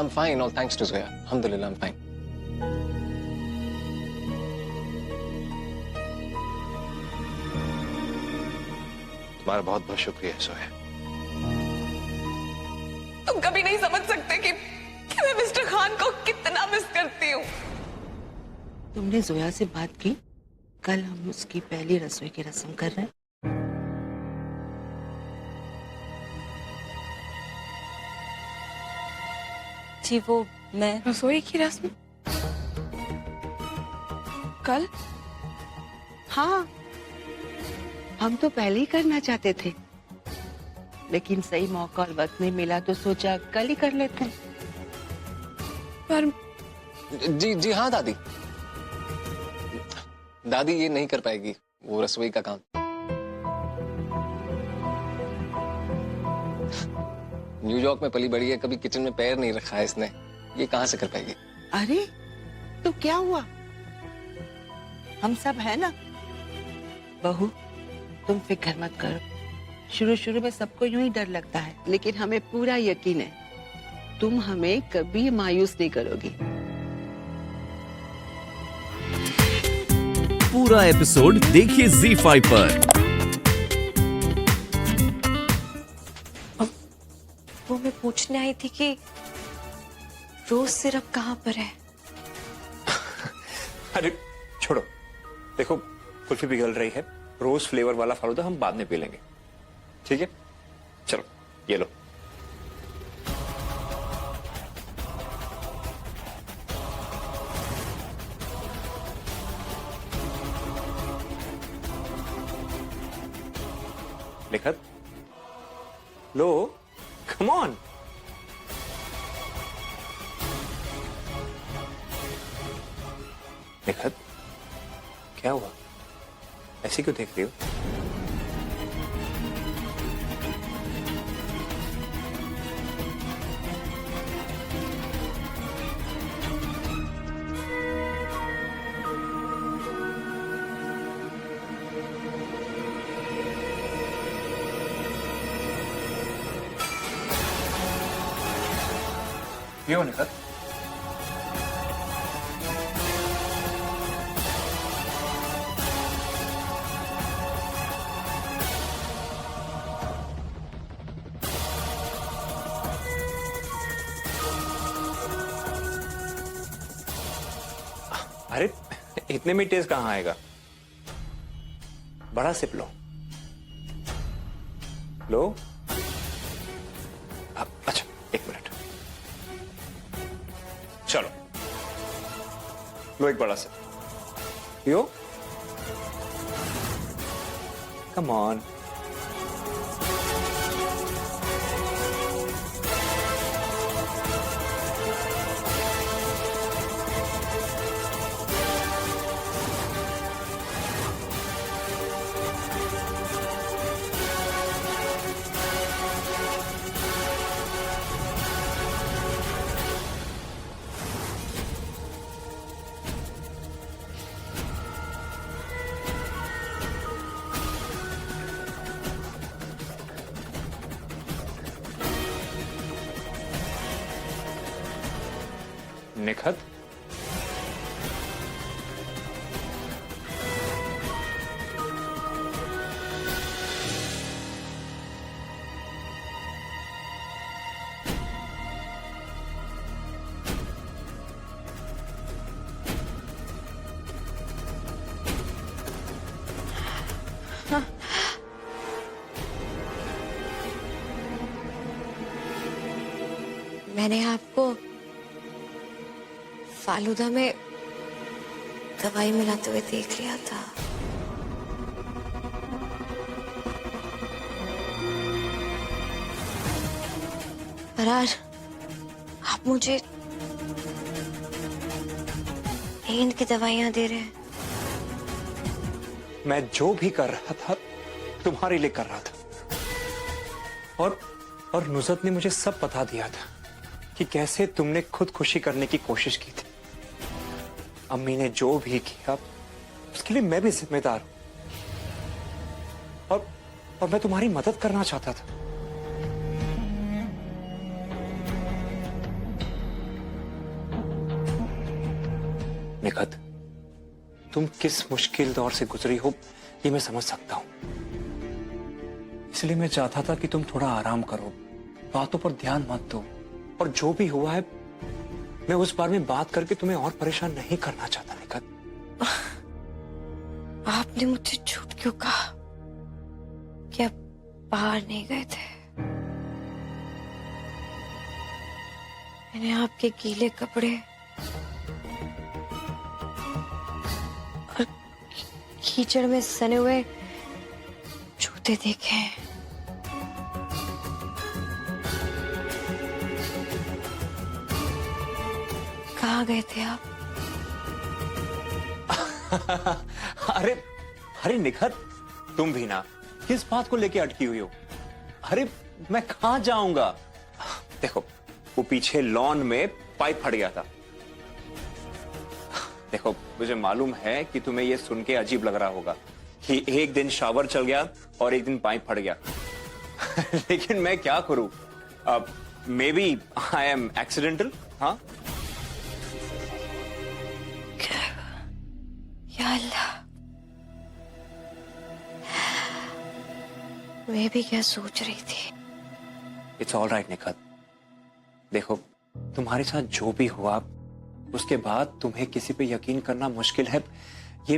I'm fine, all thanks to Zoya. Alhamdulillah, I'm fine. तुम्हारा बहुत बहुत शुक्रिया जोया। तुम कभी नहीं समझ सकते कि मैं मिस्टर खान को कितना मिस करती हूँ। तुमने जोया से बात की? कल हम उसकी पहली रसोई की रस्म कर रहे हैं। जी वो मैं रसोई की रस्म कल? हाँ, हम तो पहले ही करना चाहते थे, लेकिन सही मौका और वक्त नहीं मिला तो सोचा कल ही कर लेते हैं। पर जी हाँ दादी। दादी ये नहीं कर पाएगी वो रसोई का काम। न्यूयॉर्क में पली बड़ी है, कभी किचन में पैर नहीं रखा है इसने, ये कहाँ से कर पाएगी? अरे तो क्या हुआ, हम सब है ना। बहू तुम फिक्र मत करो, शुरू शुरू में सबको यूं ही डर लगता है, लेकिन हमें पूरा यकीन है तुम हमें कभी मायूस नहीं करोगी। पूरा एपिसोड देखिए ZEE5 पर। वो मैं पूछने आई थी कि रोज सिरप कहाँ पर है? अरे छोड़ो, देखो कुल्फी पिघल रही है, रोज फ्लेवर वाला फालूदा हम बाद में पी लेंगे, ठीक है? चलो ये लो। निखत लो, कम ऑन। निखत क्या हुआ, ऐसे क्यों देख रही हो? क्यों निखत? अरे इतने में टेस्ट कहां आएगा, बड़ा सिप लो। लो अच्छा एक मिनट, चलो लो एक बड़ा सिप पियो, कम ऑन। निखत मैंने आपको फालूदा में दवाई मिलाते हुए देख लिया था। पर आज आप मुझे नींद की दवाइयां दे रहे हैं। मैं जो भी कर रहा था तुम्हारे लिए कर रहा था, और नुसरत ने मुझे सब बता दिया था कि कैसे तुमने खुदकुशी करने की कोशिश की थी। अम्मी ने जो भी किया उसके लिए मैं भी जिम्मेदार हूं, और मैं तुम्हारी मदद करना चाहता था। निखत, तुम किस मुश्किल दौर से गुजरी हो ये मैं समझ सकता हूं, इसलिए मैं चाहता था कि तुम थोड़ा आराम करो, बातों पर ध्यान मत दो, और जो भी हुआ है मैं उस बारे में बात करके तुम्हें और परेशान नहीं करना चाहता निखत। आपने मुझसे झूठ क्यों कहा कि आप बाहर नहीं गए थे? मैंने आपके गीले कपड़े और कीचड़ में सने हुए जूते देखे हैं। कहाँ गए थे आप? अरे अरे निखत, तुम भी ना किस बात को लेके अटकी हुई हो? अरे मैं कहां जाऊंगा? देखो, वो पीछे लॉन में पाइप फट गया था। देखो, मुझे मालूम है कि तुम्हें ये सुन के अजीब लग रहा होगा कि एक दिन शावर चल गया और एक दिन पाइप फट गया। लेकिन मैं क्या करूं? Maybe I am accidental. हाँ, या अल्लाह, मैं भी क्या सोच रही थी। It's all right Nikhat. देखो, तुम्हारे साथ जो भी हुआ उसके बाद तुम्हें किसी पे यकीन करना मुश्किल है, ये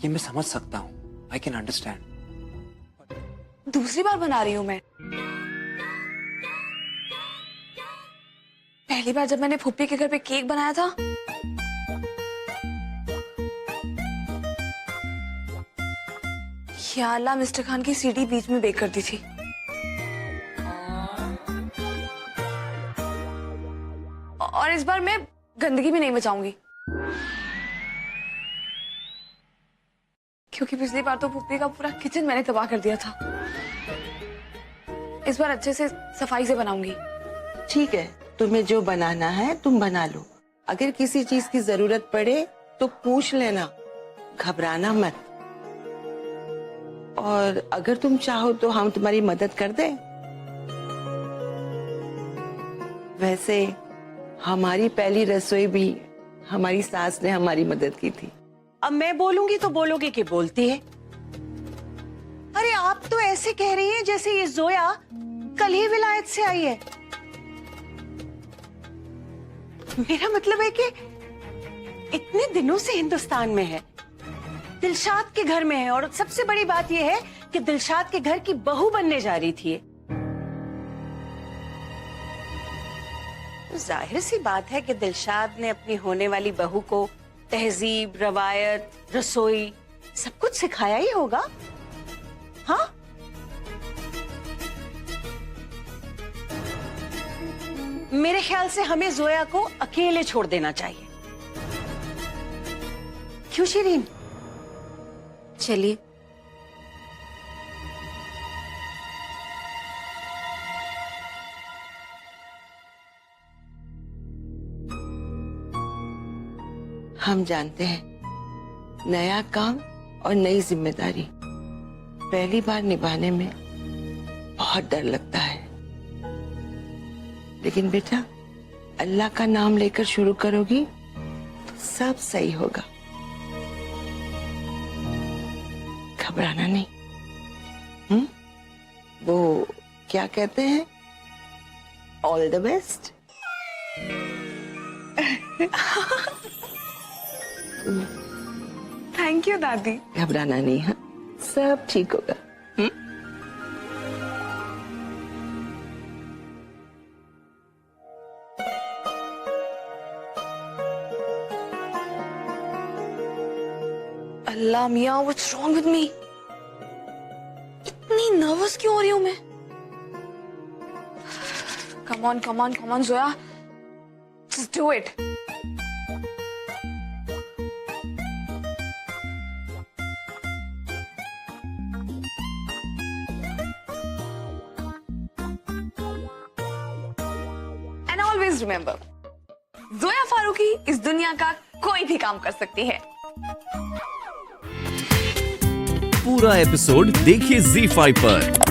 मैं समझ सकता हूं। I can understand. दूसरी बार बना रही हूं मैं। पहली बार जब मैंने फूफी के घर पे केक बनाया था, या अल्लाह, मिस्टर खान की सीढ़ी बीच में बेक कर दी थी। और इस बार मैं गंदगी भी नहीं बचाऊंगी, क्योंकि पिछली बार तो फूफी का पूरा किचन मैंने तबाह कर दिया था। इस बार अच्छे से सफाई से बनाऊंगी। ठीक है, तुम्हें जो बनाना है तुम बना लो। अगर किसी चीज की जरूरत पड़े तो पूछ लेना, घबराना मत। और अगर तुम चाहो तो हम तुम्हारी मदद कर दें। वैसे हमारी पहली रसोई भी हमारी सास ने हमारी मदद की थी। अब मैं बोलूंगी तो बोलोगे कि बोलती है। अरे आप तो ऐसे कह रही हैं जैसे ये जोया कल ही विलायत से आई है। मेरा मतलब है कि इतने दिनों से हिंदुस्तान में है, दिलशाद के घर में है, और सबसे बड़ी बात यह है कि दिलशाद के घर की बहू बनने जा रही थी। तो जाहिर सी बात है कि दिलशाद ने अपनी होने वाली बहू को तहजीब, रवायत, रसोई सब कुछ सिखाया ही होगा। हाँ, मेरे ख्याल से हमें जोया को अकेले छोड़ देना चाहिए। क्यों शिरीन? चलिए। हम जानते हैं नया काम और नई जिम्मेदारी पहली बार निभाने में बहुत डर लगता है, लेकिन बेटा अल्लाह का नाम लेकर शुरू करोगी तो सब सही होगा। घबराना नहीं। वो क्या कहते हैं, all the best. Thank you दादी। घबराना नहीं है, सब ठीक होगा। अल्लाह मियाँ, व्हाट्स रॉन्ग विद मी? इतनी नर्वस क्यों हो रही हूँ मैं? Come on come on come on Zoya, just do it. And always remember, Zoya Farooqui इस दुनिया का कोई भी काम कर सकती है। पूरा एपिसोड देखिए ZEE5 पर।